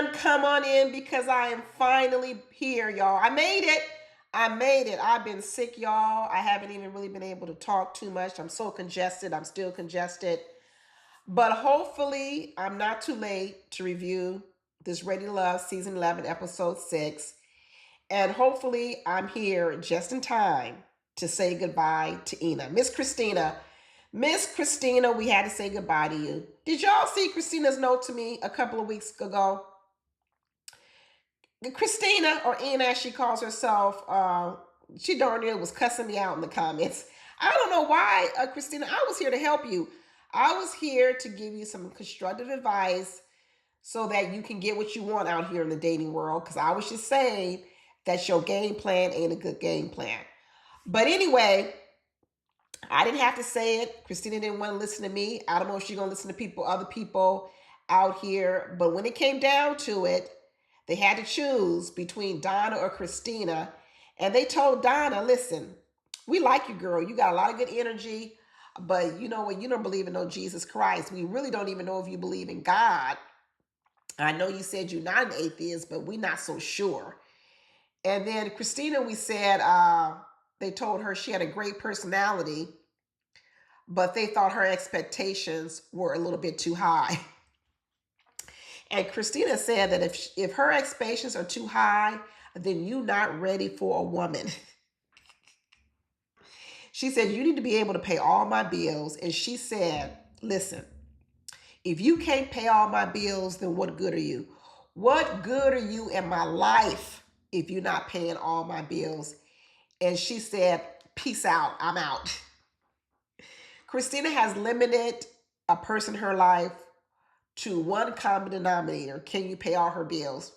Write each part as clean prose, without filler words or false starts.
everyone come on in because I am finally here, y'all. I made it. I made it. I've been sick, y'all. I haven't even really been able to talk too much. I'm so congested. I'm still congested. But hopefully, I'm not too late to review this Ready to Love season 11, episode 6. And hopefully, I'm here just in time to say goodbye to Ina. Miss Christina, we had to say goodbye to you. Did y'all see Christina's note to me a couple of weeks ago? Christina, or Ina as she calls herself, she darn near was cussing me out in the comments. I don't know why, Christina. I was here to help you. I was here to give you some constructive advice so that you can get what you want out here in the dating world. Because I was just saying that your game plan ain't a good game plan. But anyway, I didn't have to say it. Christina didn't want to listen to me. I don't know if she's going to listen to other people out here. But when it came down to it, they had to choose between Donna or Christina. And they told Donna, listen, we like you, girl. You got a lot of good energy. But you know what? You don't believe in no Jesus Christ. We really don't even know if you believe in God. I know you said you're not an atheist, but we're not so sure. And then Christina, we said, they told her she had a great personality, but they thought her expectations were a little bit too high. And Christina said that if her expectations are too high, then you're not ready for a woman. She said, you need to be able to pay all my bills. And she said, listen, if you can't pay all my bills, then what good are you? What good are you in my life if you're not paying all my bills? And she said, peace out, I'm out. Christina has limited a person in her life to one common denominator. Can you pay all her bills?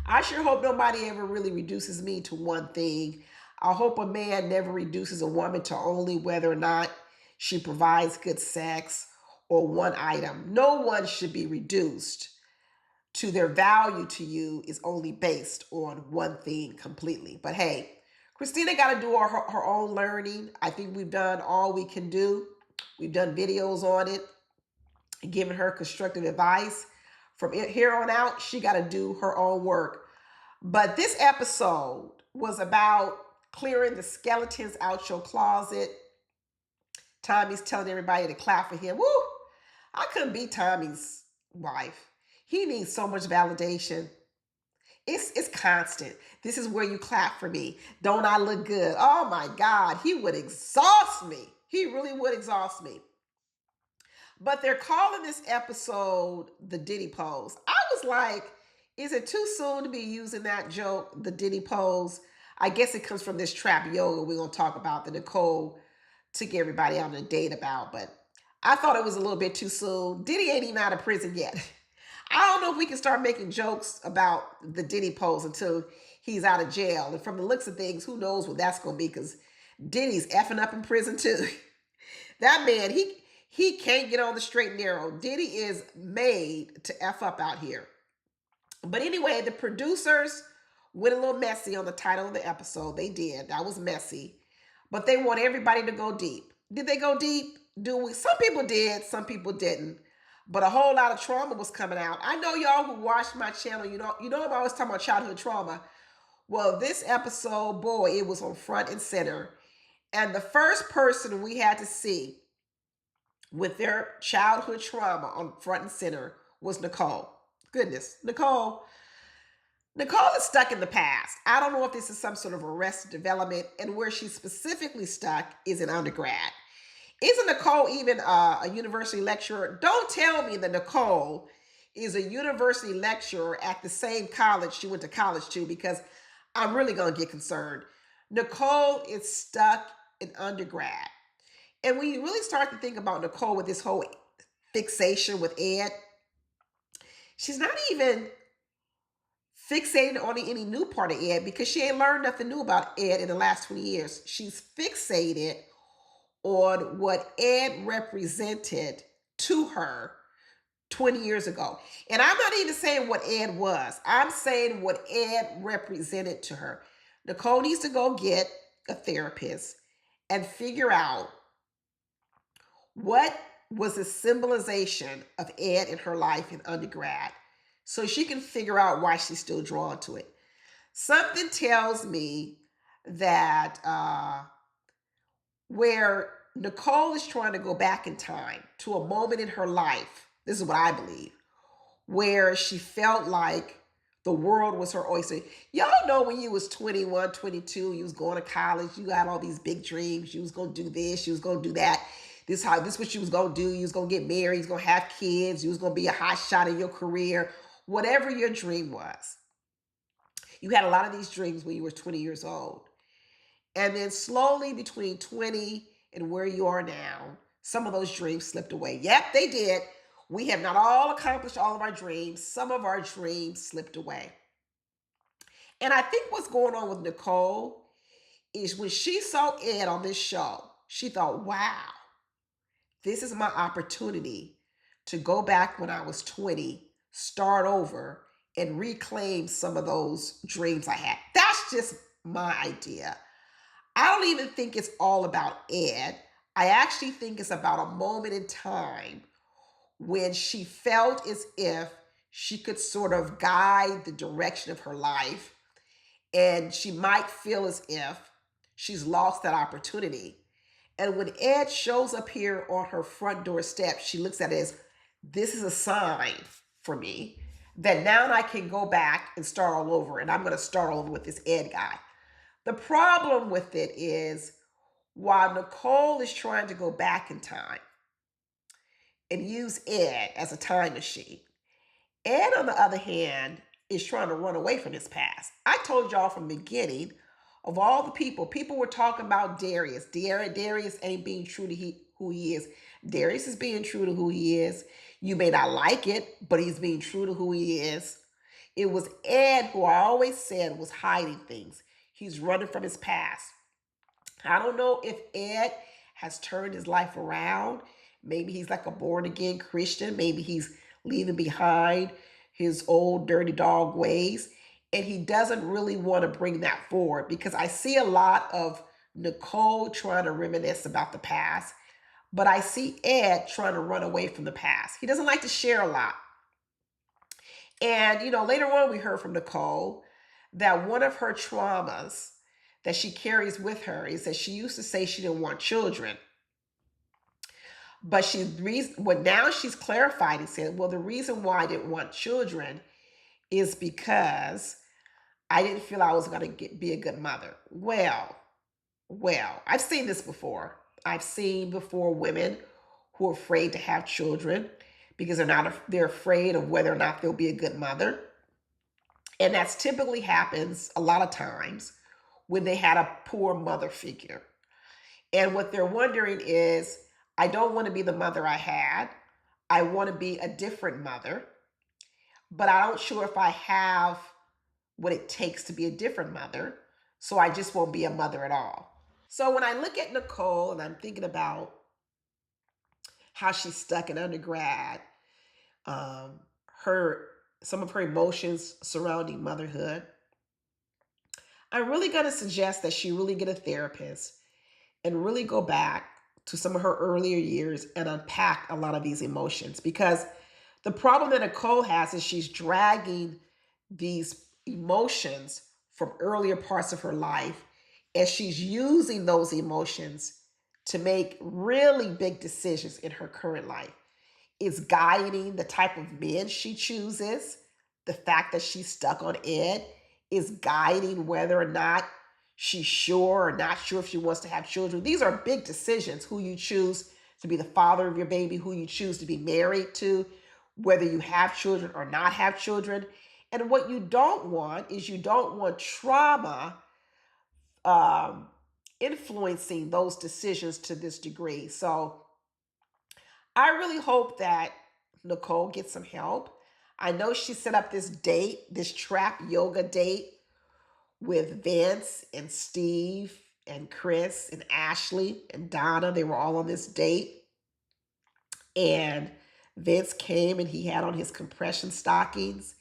I sure hope nobody ever really reduces me to one thing. I hope a man never reduces a woman to only whether or not she provides good sex or one item. No one should be reduced to their value to you is only based on one thing completely. But hey, Christina got to do her own learning. I think we've done all we can do. We've done videos on it, giving her constructive advice. From here on out, she got to do her own work. But this episode was about clearing the skeletons out your closet. Tommy's telling everybody to clap for him. Woo! I couldn't be Tommy's wife. He needs so much validation. It's constant. This is where you clap for me. Don't I look good? Oh my God, he would exhaust me. He really would exhaust me. But they're calling this episode the Diddy pose. I was like, is it too soon to be using that joke, the Diddy pose? I guess it comes from this trap yoga we're going to talk about that Nicole took everybody on a date about. But I thought it was a little bit too soon. Diddy ain't even out of prison yet. I don't know if we can start making jokes about the Diddy pose until he's out of jail. And from the looks of things, who knows what that's going to be, because Diddy's effing up in prison too. That man, he can't get on the straight and narrow. Diddy is made to F up out here. But anyway, the producers went a little messy on the title of the episode. They did. That was messy. But they want everybody to go deep. Did they go deep? Some people did, some people didn't. But a whole lot of trauma was coming out. I know y'all who watched my channel, you know I'm always talking about childhood trauma. Well, this episode, boy, it was on front and center. And the first person we had to see with their childhood trauma on front and center was Nicole. Goodness, Nicole is stuck in the past. I don't know if this is some sort of arrested development, and where she's specifically stuck is in undergrad. Isn't Nicole even a university lecturer? Don't tell me that Nicole is a university lecturer at the same college she went to college to, because I'm really going to get concerned. Nicole is stuck in undergrad. And when you really start to think about Nicole with this whole fixation with Ed, she's not even fixated on any new part of Ed, because she ain't learned nothing new about Ed in the last 20 years. She's fixated on what Ed represented to her 20 years ago. And I'm not even saying what Ed was. I'm saying what Ed represented to her. Nicole needs to go get a therapist and figure out what was the symbolization of Ed in her life in undergrad, so she can figure out why she's still drawn to it. Something tells me that where Nicole is trying to go back in time to a moment in her life, this is what I believe, where she felt like the world was her oyster. Y'all know when you was 21, 22, you was going to college, you had all these big dreams, you was going to do this, you was going to do that. This what you was going to do. You was going to get married, you was going to have kids, you was going to be a hot shot in your career, whatever your dream was. You had a lot of these dreams when you were 20 years old. And then slowly between 20 and where you are now, some of those dreams slipped away. Yep, they did. We have not all accomplished all of our dreams. Some of our dreams slipped away. And I think what's going on with Nicole is when she saw Ed on this show, she thought, wow, this is my opportunity to go back when I was 20, start over, and reclaim some of those dreams I had. That's just my idea. I don't even think it's all about Ed. I actually think it's about a moment in time when she felt as if she could sort of guide the direction of her life, and she might feel as if she's lost that opportunity. And when Ed shows up here on her front door step, she looks at it as, this is a sign for me that now I can go back and start all over, and I'm going to start all over with this Ed guy. The problem with it is, while Nicole is trying to go back in time and use Ed as a time machine, Ed, on the other hand, is trying to run away from his past. I told y'all from the beginning, of all the people were talking about Darius. Darius ain't being true to who he is. Darius is being true to who he is. You may not like it, but he's being true to who he is. It was Ed who I always said was hiding things. He's running from his past. I don't know if Ed has turned his life around. Maybe he's like a born again Christian. Maybe he's leaving behind his old dirty dog ways. And he doesn't really want to bring that forward, because I see a lot of Nicole trying to reminisce about the past, but I see Ed trying to run away from the past. He doesn't like to share a lot. And, later on we heard from Nicole that one of her traumas that she carries with her is that she used to say she didn't want children. But now she's clarified and said, well, the reason why I didn't want children is because I didn't feel I was going to be a good mother. Well, I've seen this before. I've seen before women who are afraid to have children because they're afraid of whether or not they'll be a good mother. And that's typically happens a lot of times when they had a poor mother figure. And what they're wondering is, I don't want to be the mother I had. I want to be a different mother, but I'm not sure if I have what it takes to be a different mother, so I just won't be a mother at all. So when I look at Nicole and I'm thinking about how she's stuck in undergrad, some of her emotions surrounding motherhood, I'm really going to suggest that she really get a therapist and really go back to some of her earlier years and unpack a lot of these emotions. Because the problem that Nicole has is she's dragging these emotions from earlier parts of her life, and she's using those emotions to make really big decisions in her current life. It's guiding the type of men she chooses. The fact that she's stuck on Ed is guiding whether or not she's sure or not sure if she wants to have children. These are big decisions, who you choose to be the father of your baby, who you choose to be married to, whether you have children or not have children. And what you don't want is you don't want trauma influencing those decisions to this degree. So I really hope that Nicole gets some help. I know she set up this date, this trap yoga date with Vince and Steve and Chris and Ashley and Donna. They were all on this date. And Vince came and he had on his compression stockings.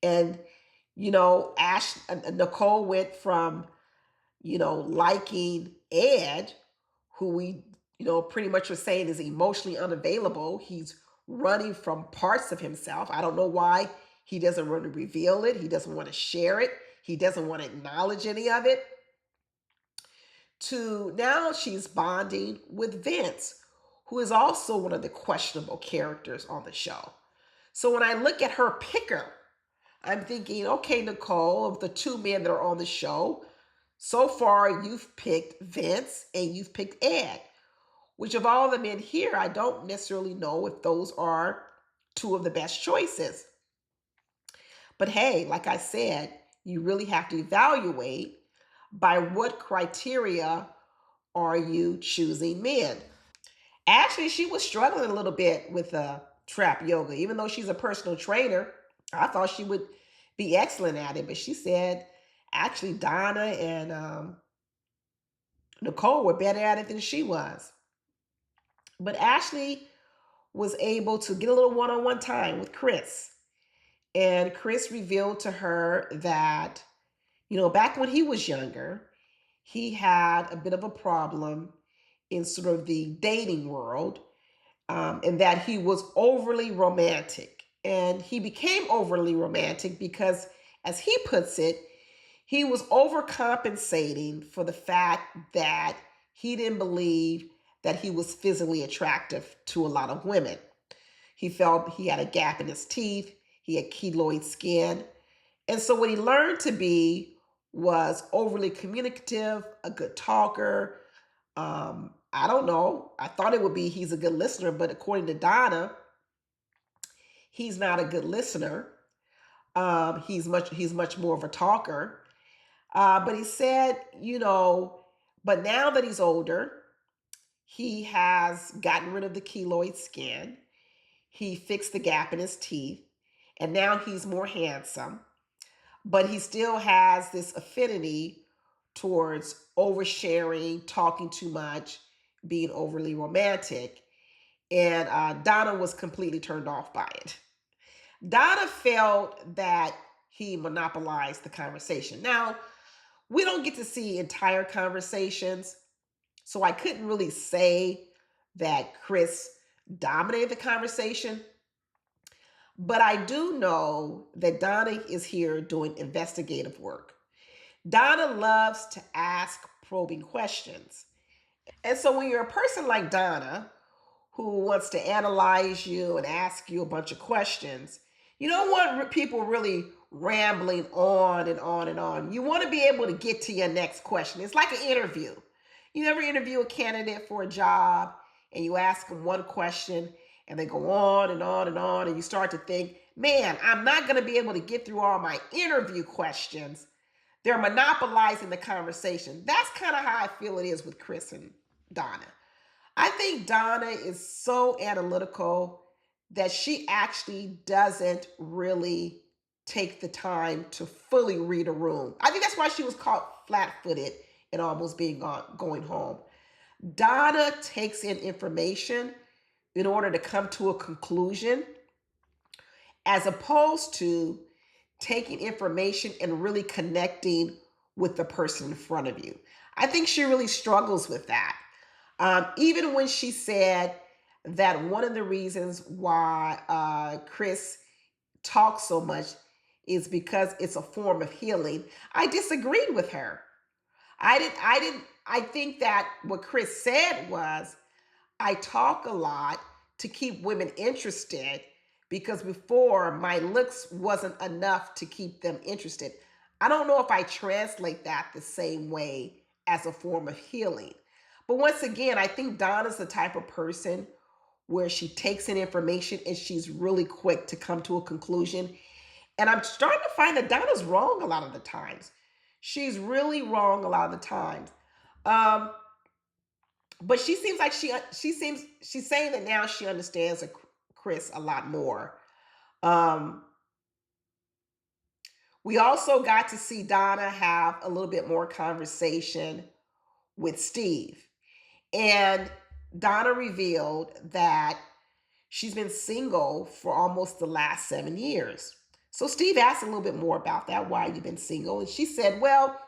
And, Nicole went from, liking Ed, who we, pretty much were saying is emotionally unavailable. He's running from parts of himself. I don't know why He doesn't want to reveal it. He doesn't want to share it. He doesn't want to acknowledge any of it. To now she's bonding with Vince, who is also one of the questionable characters on the show. So when I look at her picker, I'm thinking, okay, Nicole, of the two men that are on the show, so far you've picked Vince and you've picked Ed, which of all the men here, I don't necessarily know if those are two of the best choices. But hey, like I said, you really have to evaluate by what criteria are you choosing men. Actually, she was struggling a little bit with trap yoga, even though she's a personal trainer. I thought she would be excellent at it, but she said actually Donna and Nicole were better at it than she was. But Ashley was able to get a little one-on-one time with Chris. And Chris revealed to her that, back when he was younger, he had a bit of a problem in sort of the dating world, and that he was overly romantic. And he became overly romantic because, as he puts it, he was overcompensating for the fact that he didn't believe that he was physically attractive to a lot of women. He felt he had a gap in his teeth, he had keloid skin. And so what he learned to be was overly communicative, a good talker. I don't know. I thought it would be he's a good listener, but according to Donna, he's not a good listener. He's much more of a talker. But he said, but now that he's older, he has gotten rid of the keloid skin. He fixed the gap in his teeth, and now he's more handsome. But he still has this affinity towards oversharing, talking too much, being overly romantic. And Donna was completely turned off by it. Donna felt that he monopolized the conversation. Now, we don't get to see entire conversations, so I couldn't really say that Chris dominated the conversation. But I do know that Donna is here doing investigative work. Donna loves to ask probing questions. And so when you're a person like Donna, who wants to analyze you and ask you a bunch of questions, you don't want people really rambling on and on and on. You want to be able to get to your next question. It's like an interview. You ever interview a candidate for a job and you ask them one question and they go on and on and on, and you start to think, man, I'm not going to be able to get through all my interview questions. They're monopolizing the conversation. That's kind of how I feel it is with Chris and Donna. I think Donna is so analytical that she actually doesn't really take the time to fully read a room. I think that's why she was caught flat-footed and almost going home. Donna takes in information in order to come to a conclusion, as opposed to taking information and really connecting with the person in front of you. I think she really struggles with that. Even when she said that one of the reasons why Chris talks so much is because it's a form of healing, I disagreed with her. I think that what Chris said was, I talk a lot to keep women interested because before my looks wasn't enough to keep them interested. I don't know if I translate that the same way as a form of healing. But once again, I think Donna's the type of person where she takes in information and she's really quick to come to a conclusion. And I'm starting to find that Donna's wrong a lot of the times. She's really wrong a lot of the times. But she seems like she's saying that now she understands Chris a lot more. Um, we also got to see Donna have a little bit more conversation with Steve. And Donna revealed that she's been single for almost the last 7 years. So Steve asked a little bit more about that, why you've been single. And she said, well,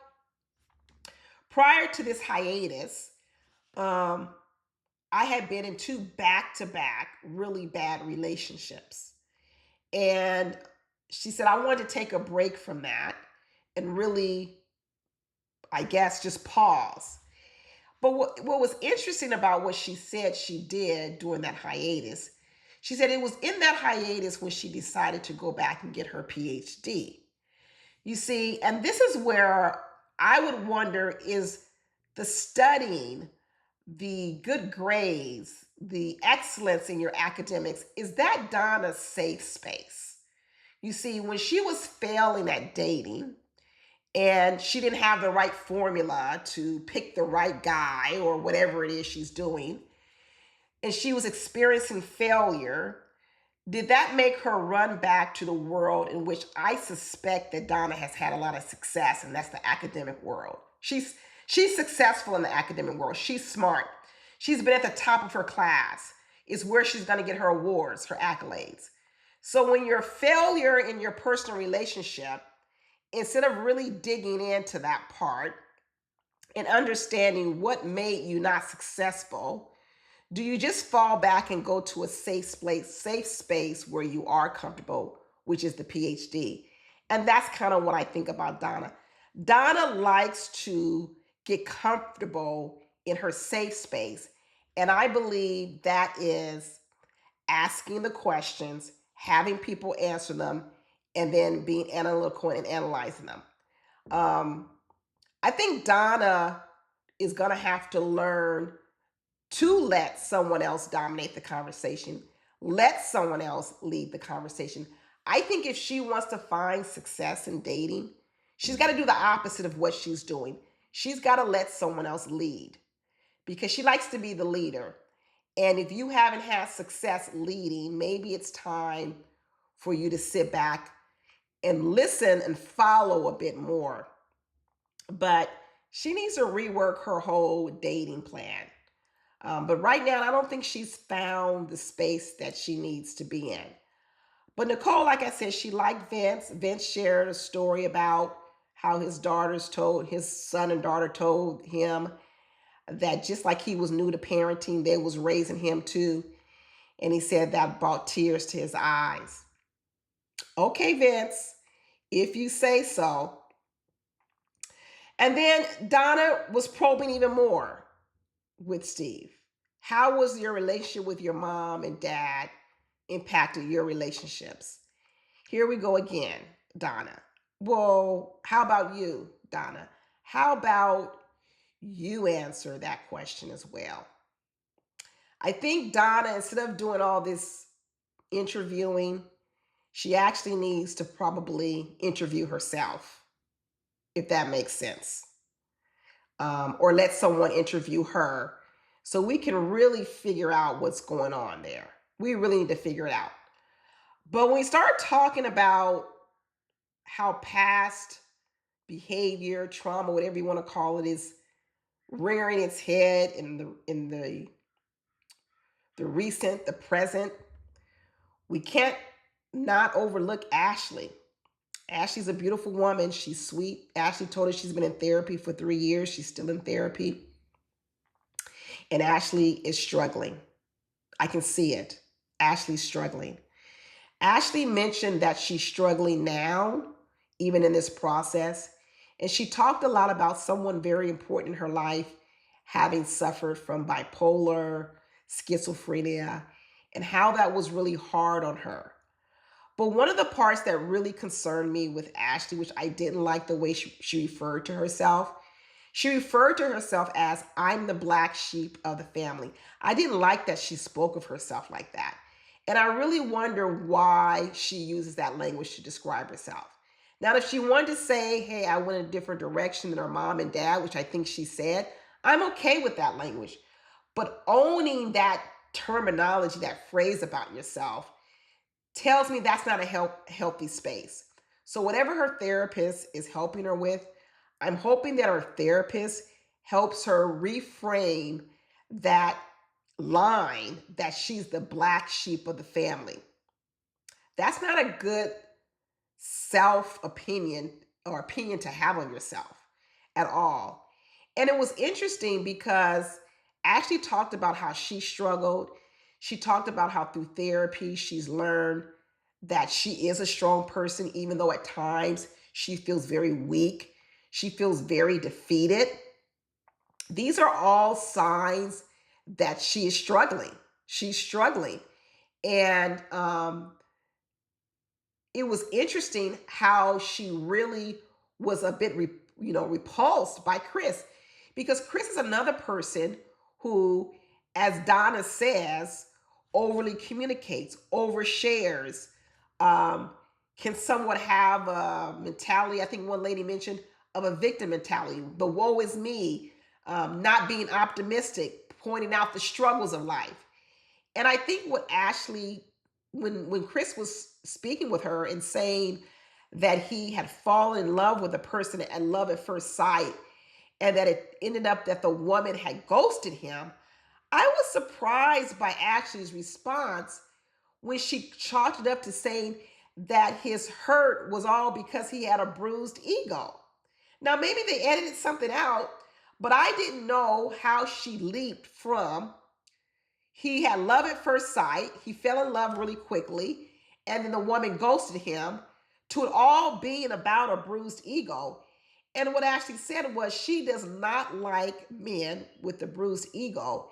prior to this hiatus, I had been in 2 back-to-back really bad relationships. And she said, I wanted to take a break from that and really, I guess, just pause. But what was interesting about what she said she did during that hiatus, she said it was in that hiatus when she decided to go back and get her PhD. You see, and this is where I would wonder, is the studying, the good grades, the excellence in your academics, is that Donna's safe space? You see, when she was failing at dating and she didn't have the right formula to pick the right guy or whatever it is she's doing, and she was experiencing failure, did that make her run back to the world in which I suspect that Donna has had a lot of success, and that's the academic world? She's successful in the academic world. She's smart. She's been at the top of her class. It's where she's going to get her awards, her accolades. So when you're a failure in your personal relationship, instead of really digging into that part and understanding what made you not successful, do you just fall back and go to a safe space where you are comfortable, which is the PhD? And that's kind of what I think about Donna. Donna likes to get comfortable in her safe space. And I believe that is asking the questions, having people answer them, and then being analytical and analyzing them. Um, I think Donna is going to have to learn to let someone else dominate the conversation, let someone else lead the conversation. I think if she wants to find success in dating, she's got to do the opposite of what she's doing. She's got to let someone else lead because she likes to be the leader. And if you haven't had success leading, maybe it's time for you to sit back and listen and follow a bit more. But she needs to rework her whole dating plan. But right now, I don't think she's found the space that she needs to be in. But Nicole, like I said, she liked Vince. Vince shared a story about how his son and daughter told him that just like he was new to parenting, they was raising him too. And he said that brought tears to his eyes. Okay, Vince, if you say so. And then Donna was probing even more with Steve. How was your relationship with your mom and dad impacted your relationships? Here we go again, Donna. Well, how about you, Donna? How about you answer that question as well? I think Donna, instead of doing all this interviewing, she actually needs to probably interview herself, if that makes sense. Or let someone interview her so we can really figure out what's going on there. We really need to figure it out. But when we start talking about how past behavior, trauma, whatever you want to call it, is rearing its head in the present, we can't not overlook Ashley. Ashley's a beautiful woman. She's sweet. Ashley told us she's been in therapy for 3 years. She's still in therapy. And Ashley is struggling. I can see it. Ashley's struggling. Ashley mentioned that she's struggling now, even in this process. And she talked a lot about someone very important in her life having suffered from bipolar, schizophrenia, and how that was really hard on her. But one of the parts that really concerned me with Ashley, which I didn't like the way she referred to herself, she referred to herself as, I'm the black sheep of the family. I didn't like that she spoke of herself like that. And I really wonder why she uses that language to describe herself. Now, if she wanted to say, hey, I went in a different direction than her mom and dad, which I think she said, I'm okay with that language. But owning that terminology, that phrase about yourself, tells me that's not a healthy space. So whatever her therapist is helping her with, I'm hoping that her therapist helps her reframe that line that she's the black sheep of the family. That's not a good self-opinion or opinion to have on yourself at all. And it was interesting because Ashley talked about how she struggled. She talked about how through therapy she's learned that she is a strong person, even though at times she feels very weak. She feels very defeated. These are all signs that she is struggling. She's struggling. And it was interesting how she really was a bit, repulsed by Chris, because Chris is another person who, as Donna says, overly communicates, overshares, um, can somewhat have a mentality. I think one lady mentioned of a victim mentality. The woe is me, not being optimistic, pointing out the struggles of life. And I think what Ashley, when Chris was speaking with her and saying that he had fallen in love with a person at love at first sight, and that it ended up that the woman had ghosted him, I was surprised by Ashley's response when she chalked it up to saying that his hurt was all because he had a bruised ego. Now, maybe they edited something out, but I didn't know how she leaped from he had love at first sight, he fell in love really quickly, and then the woman ghosted him, to it all being about a bruised ego. And what Ashley said was she does not like men with the bruised ego.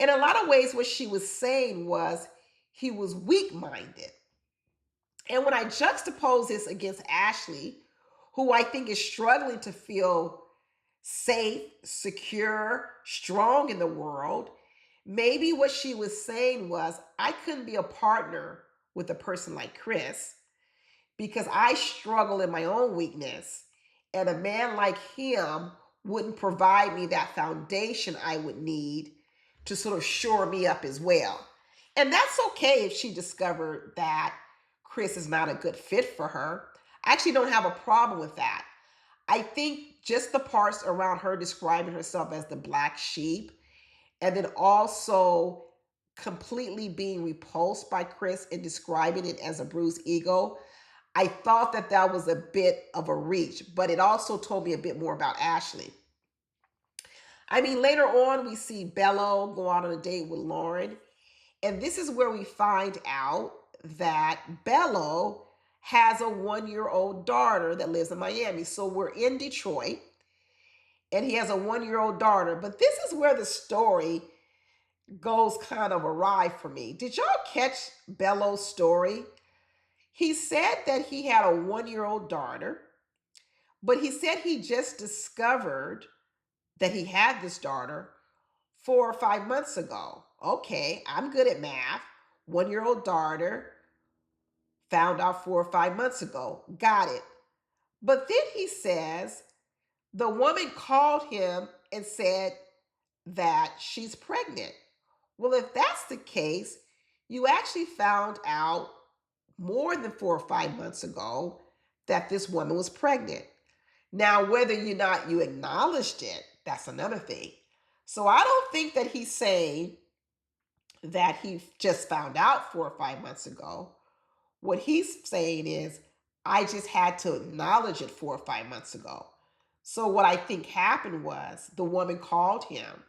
In a lot of ways, what she was saying was he was weak minded. And when I juxtapose this against Ashley, who I think is struggling to feel safe, secure, strong in the world, maybe what she was saying was, I couldn't be a partner with a person like Chris because I struggle in my own weakness. And a man like him wouldn't provide me that foundation I would need to sort of shore me up as well. And that's okay if she discovered that Chris is not a good fit for her. I actually don't have a problem with that. I think just the parts around her describing herself as the black sheep, and then also completely being repulsed by Chris and describing it as a bruised ego, I thought that that was a bit of a reach, but it also told me a bit more about Ashley. I mean, later on, we see Bellow go out on a date with Lauren, and this is where we find out that Bellow has a 1-year-old daughter that lives in Miami. So we're in Detroit, and he has a 1-year-old daughter. But this is where the story goes kind of awry for me. Did y'all catch Bellow's story? He said that he had a 1-year-old daughter, but he said he just discovered that he had this daughter 4 or 5 months ago. Okay, I'm good at math. 1-year-old daughter, found out 4 or 5 months ago. Got it. But then he says the woman called him and said that she's pregnant. Well, if that's the case, you actually found out more than 4 or 5 months ago that this woman was pregnant. Now, whether or not you acknowledged it, that's another thing. So I don't think that he's saying that he just found out 4 or 5 months ago. What he's saying is, I just had to acknowledge it 4 or 5 months ago. So what I think happened was the woman called him,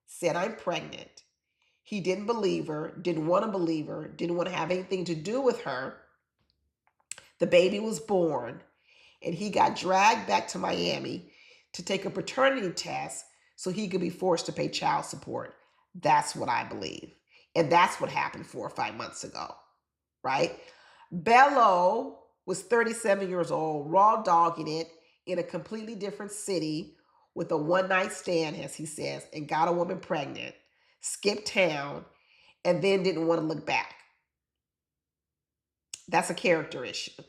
said, I'm pregnant. He didn't believe her, didn't want to believe her, didn't want to have anything to do with her. The baby was born, and he got dragged back to Miami to take a paternity test so he could be forced to pay child support. That's what I believe. And that's what happened 4 or 5 months ago, right? Bellow was 37 years old, raw dogging it in a completely different city with a one-night stand, as he says, and got a woman pregnant, skipped town, and then didn't want to look back. That's a character issue.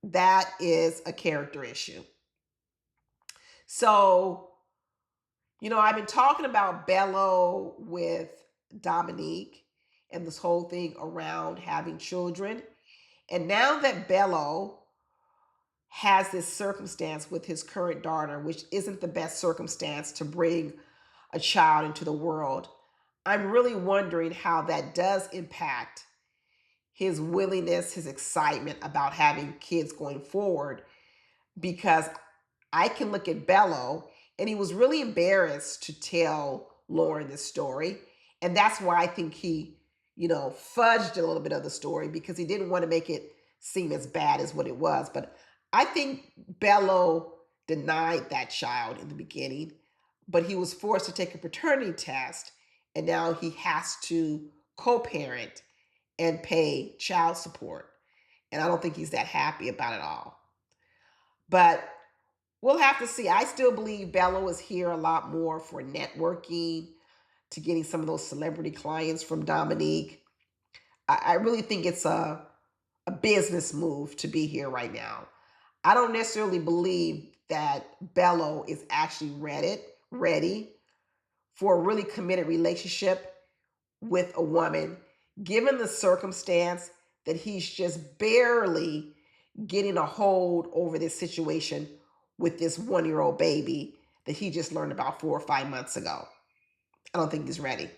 That is a character issue. So, I've been talking about Bellow with Dominique and this whole thing around having children. And now that Bellow has this circumstance with his current daughter, which isn't the best circumstance to bring a child into the world, I'm really wondering how that does impact his willingness, his excitement about having kids going forward. Because I can look at Bellow, and he was really embarrassed to tell Lauren this story. And that's why I think he fudged a little bit of the story because he didn't want to make it seem as bad as what it was. But I think Bellow denied that child in the beginning, but he was forced to take a paternity test, and now he has to co-parent and pay child support. And I don't think he's that happy about it all. But we'll have to see. I still believe Bellow is here a lot more for networking, to getting some of those celebrity clients from Dominique. I really think it's a business move to be here right now. I don't necessarily believe that Bellow is actually ready for a really committed relationship with a woman, given the circumstance that he's just barely getting a hold over this situation with this 1-year-old baby that he just learned about 4 or 5 months ago. I don't think he's ready.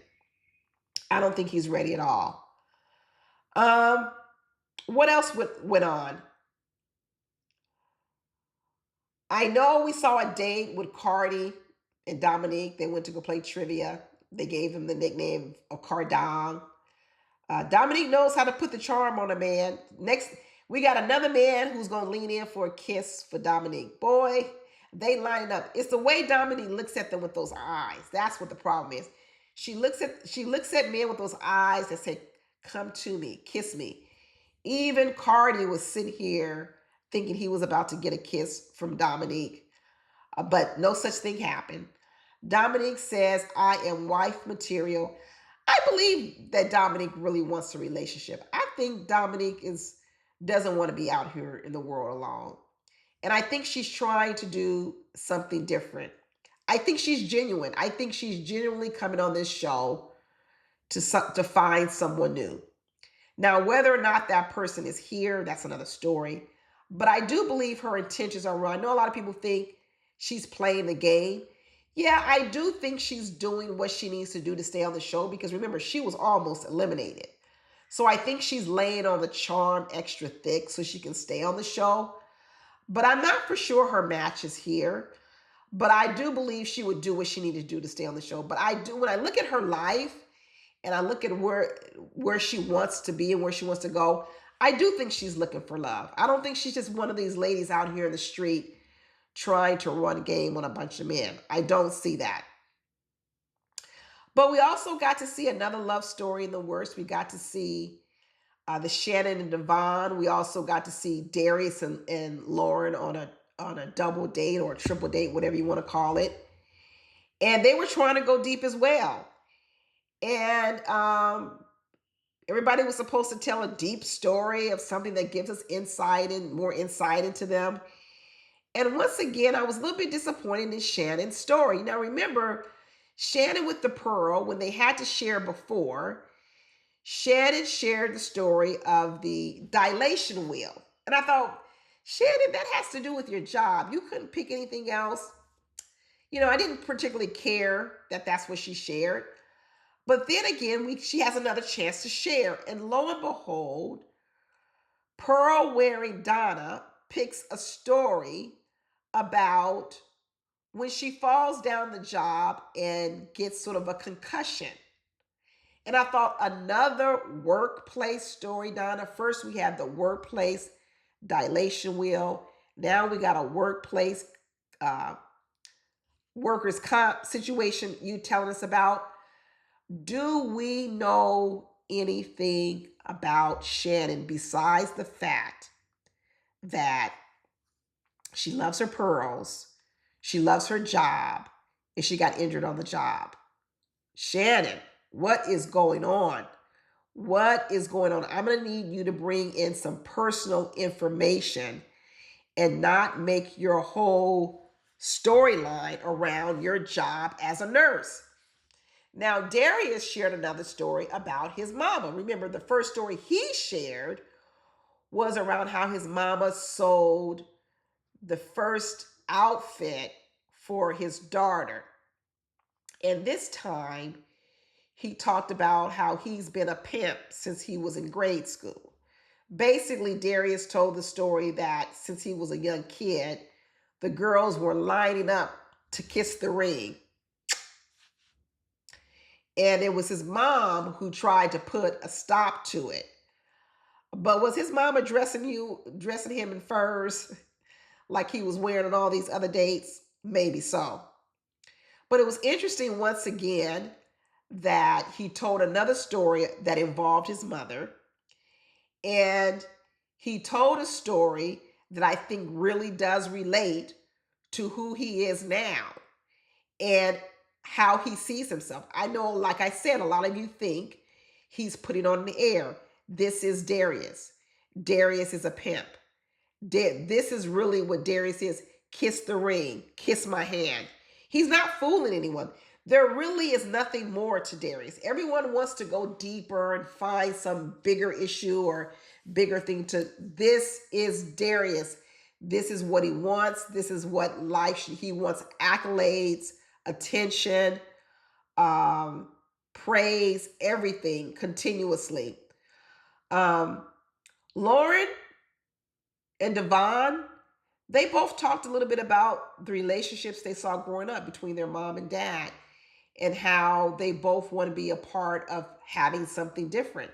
I don't think he's ready at all. What else went on? I know we saw a date with Cardi and Dominique. They went to go play trivia. They gave him the nickname of Cardon. Dominique knows how to put the charm on a man. Next, we got another man who's going to lean in for a kiss for Dominique. Boy, they line up. It's the way Dominique looks at them with those eyes. That's what the problem is. She looks at men with those eyes that say, "Come to me, kiss me." Even Cardi was sitting here thinking he was about to get a kiss from Dominique, but no such thing happened. Dominique says, "I am wife material." I believe that Dominique really wants a relationship. I think Dominique doesn't want to be out here in the world alone. And I think she's trying to do something different. I think she's genuine. I think she's genuinely coming on this show to find someone new. Now, whether or not that person is here, that's another story. But I do believe her intentions are right. I know a lot of people think she's playing the game. Yeah, I do think she's doing what she needs to do to stay on the show, because remember, she was almost eliminated. So I think she's laying on the charm extra thick so she can stay on the show. But I'm not for sure her match is here. But I do believe she would do what she needed to do to stay on the show. But when I look at her life and I look at where she wants to be and where she wants to go, I do think she's looking for love. I don't think she's just one of these ladies out here in the street trying to run game on a bunch of men. I don't see that. But we also got to see another love story in the works. We got to see the Shannon and Devon. We also got to see Darius and Lauren on a double date or a triple date, whatever you want to call it. And they were trying to go deep as well. And everybody was supposed to tell a deep story of something that gives us insight and more insight into them. And once again, I was a little bit disappointed in Shannon's story. Now, remember, Shannon with the pearl, when they had to share before, Shannon shared the story of the dilation wheel. And I thought, Shannon, that has to do with your job. You couldn't pick anything else. I didn't particularly care that that's what she shared. But then again, she has another chance to share. And lo and behold, pearl wearing Donna picks a story about when she falls down the job and gets sort of a concussion. And I thought, another workplace story, Donna. First, we had the workplace dilation wheel. Now we got a workplace workers' comp situation you telling us about. Do we know anything about Shannon besides the fact that she loves her pearls, she loves her job, and she got injured on the job? Shannon, what is going on? What is going on? I'm going to need you to bring in some personal information and not make your whole storyline around your job as a nurse. Now, Darius shared another story about his mama. Remember, the first story he shared was around how his mama sold the first outfit for his daughter. And this time, he talked about how he's been a pimp since he was in grade school. Basically, Darius told the story that since he was a young kid, the girls were lining up to kiss the ring. And it was his mom who tried to put a stop to it. But was his mama dressing him in furs like he was wearing on all these other dates? Maybe so. But it was interesting once again that he told another story that involved his mother. And he told a story that I think really does relate to who he is now and how he sees himself. I know, like I said, a lot of you think he's putting on the air. This is Darius. Darius is a pimp. This is really what Darius is. Kiss the ring, kiss my hand. He's not fooling anyone. There really is nothing more to Darius. Everyone wants to go deeper and find some bigger issue or bigger thing to. This is Darius. This is what he wants. This is what life he wants: accolades, attention, praise, everything continuously. Lauren and Devon, they both talked a little bit about the relationships they saw growing up between their mom and dad and how they both want to be a part of having something different.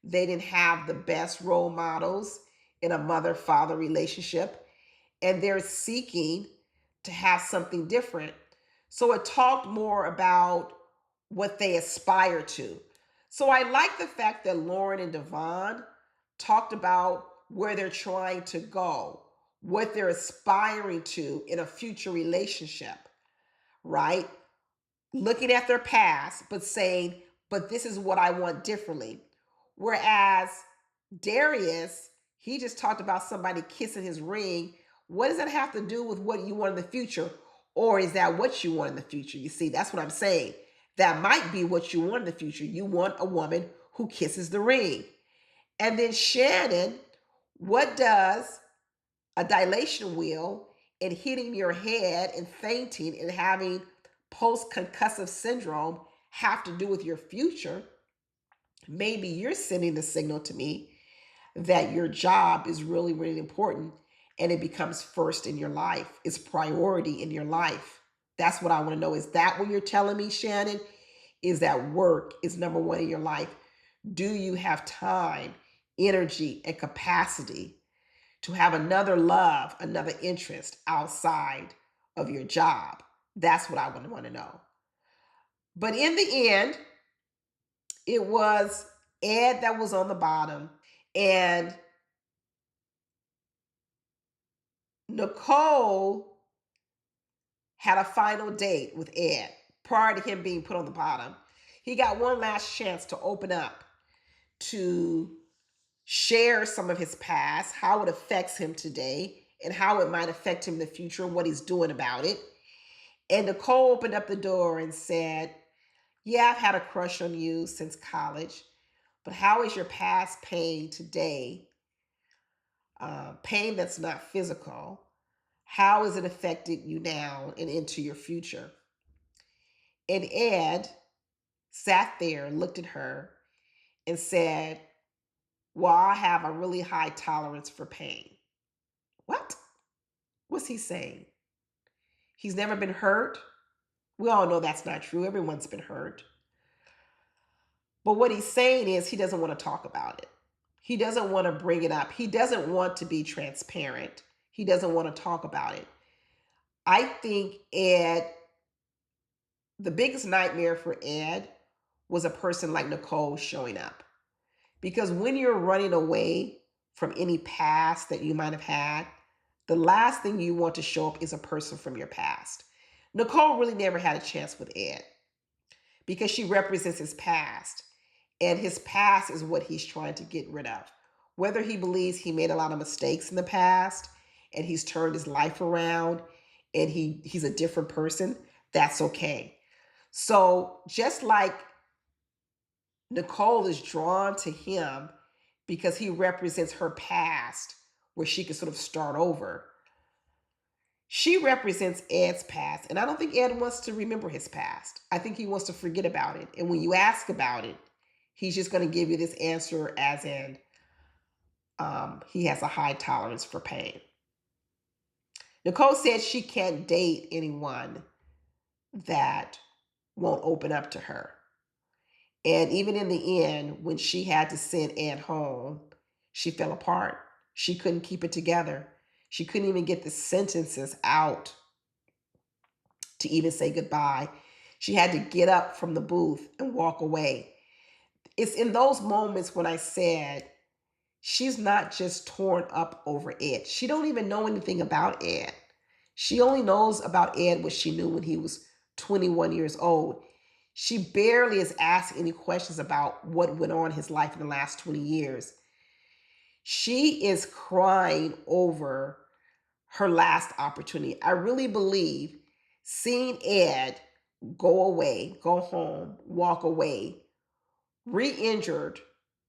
They didn't have the best role models in a mother-father relationship, and they're seeking to have something different. So it talked more about what they aspire to. So I like the fact that Lauren and Devon talked about where they're trying to go, what they're aspiring to in a future relationship, right? Looking at their past, but saying, but this is what I want differently. Whereas Darius, he just talked about somebody kissing his ring. What does that have to do with what you want in the future? Or is that what you want in the future? You see, that's what I'm saying. That might be what you want in the future. You want a woman who kisses the ring. And then Shannon, what does a dilation wheel and hitting your head and fainting and having post-concussive syndrome have to do with your future? Maybe you're sending the signal to me that your job is really, really important and it becomes first in your life. It's priority in your life. That's what I want to know. Is that what you're telling me, Shannon? Is that work is number one in your life? Do you have time, energy, and capacity to have another love, another interest outside of your job? That's what I would want to know. But in the end, it was Ed that was on the bottom, and Nicole had a final date with Ed prior to him being put on the bottom. He got one last chance to open up, to share some of his past, how it affects him today, and how it might affect him in the future and what he's doing about it. And Nicole opened up the door and said, yeah, I've had a crush on you since college, but how is your past pain today? Pain that's not physical. How has it affected you now and into your future? And Ed sat there and looked at her and said, well, I have a really high tolerance for pain. What? What's he saying? He's never been hurt? We all know that's not true. Everyone's been hurt. But what he's saying is he doesn't want to talk about it. He doesn't want to bring it up. He doesn't want to be transparent. He doesn't want to talk about it. I think Ed, the biggest nightmare for Ed was a person like Nicole showing up. Because when you're running away from any past that you might have had, the last thing you want to show up is a person from your past. Nicole really never had a chance with Ed because she represents his past. And his past is what he's trying to get rid of. Whether he believes he made a lot of mistakes in the past and he's turned his life around and he's a different person, that's okay. So just like Nicole is drawn to him because he represents her past where she can sort of start over, she represents Ed's past. And I don't think Ed wants to remember his past. I think he wants to forget about it. And when you ask about it, he's just going to give you this answer as in he has a high tolerance for pain. Nicole said she can't date anyone that won't open up to her. And even in the end, when she had to send Ed home, she fell apart. She couldn't keep it together. She couldn't even get the sentences out to even say goodbye. She had to get up from the booth and walk away. It's in those moments when I said, she's not just torn up over Ed. She don't even know anything about Ed. She only knows about Ed what she knew when he was 21 years old. She barely is asked any questions about what went on in his life in the last 20 years. She is crying over her last opportunity. I really believe seeing Ed go away, go home, walk away, re-injured,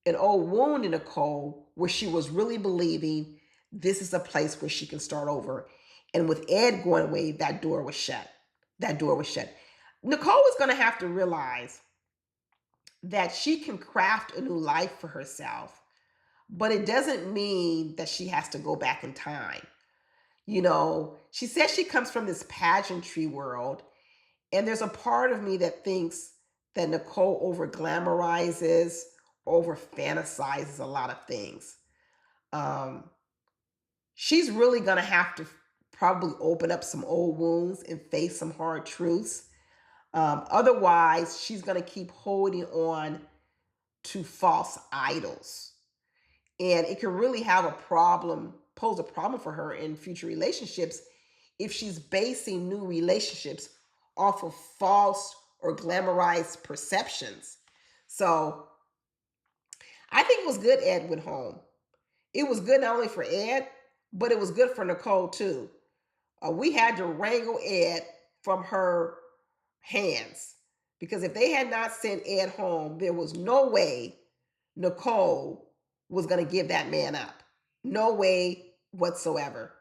an old wound in Nicole where she was really believing this is a place where she can start over. And with Ed going away, that door was shut. That door was shut. Nicole is going to have to realize that she can craft a new life for herself, but it doesn't mean that she has to go back in time. You know, she says she comes from this pageantry world, and there's a part of me that thinks that Nicole over glamorizes, over fantasizes a lot of things. Um, she's really going to have to probably open up some old wounds and face some hard truths. Otherwise, she's going to keep holding on to false idols. And it can really have a problem, pose a problem for her in future relationships if she's basing new relationships off of false or glamorized perceptions. So I think it was good Ed went home. It was good not only for Ed, but it was good for Nicole too. We had to wrangle Ed from her hands because if they had not sent Ed home, there was no way Nicole was going to give that man up. No way whatsoever.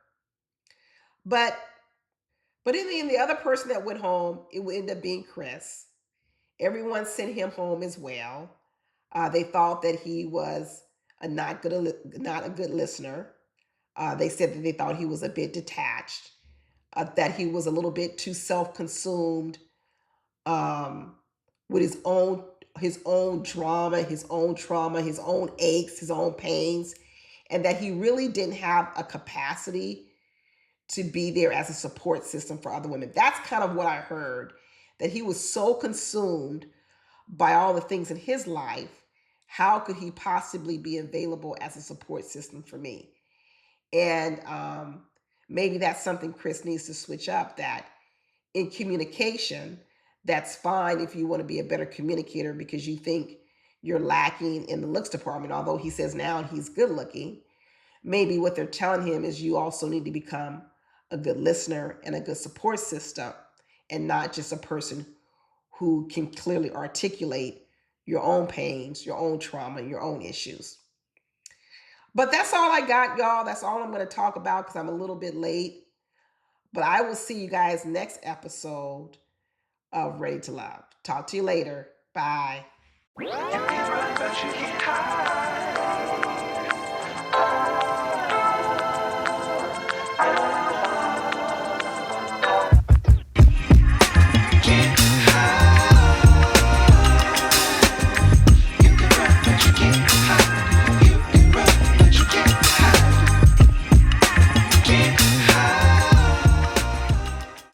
But in the end, the other person that went home, it would end up being Chris. Everyone sent him home as well. They thought that he was not a good listener. They said that they thought he was a bit detached, that he was a little bit too self-consumed um, with his own drama, his own trauma, his own aches, his own pains, and that he really didn't have a capacity to be there as a support system for other women. That's kind of what I heard, that he was so consumed by all the things in his life. How could he possibly be available as a support system for me? And maybe that's something Chris needs to switch up, that in communication, that's fine if you want to be a better communicator because you think you're lacking in the looks department, although he says now he's good looking. Maybe what they're telling him is you also need to become a good listener and a good support system and not just a person who can clearly articulate your own pains, your own trauma, your own issues. But that's all I got, y'all. That's all I'm going to talk about because I'm a little bit late. But I will see you guys next episode of Ready to Love. Talk to you later. Bye.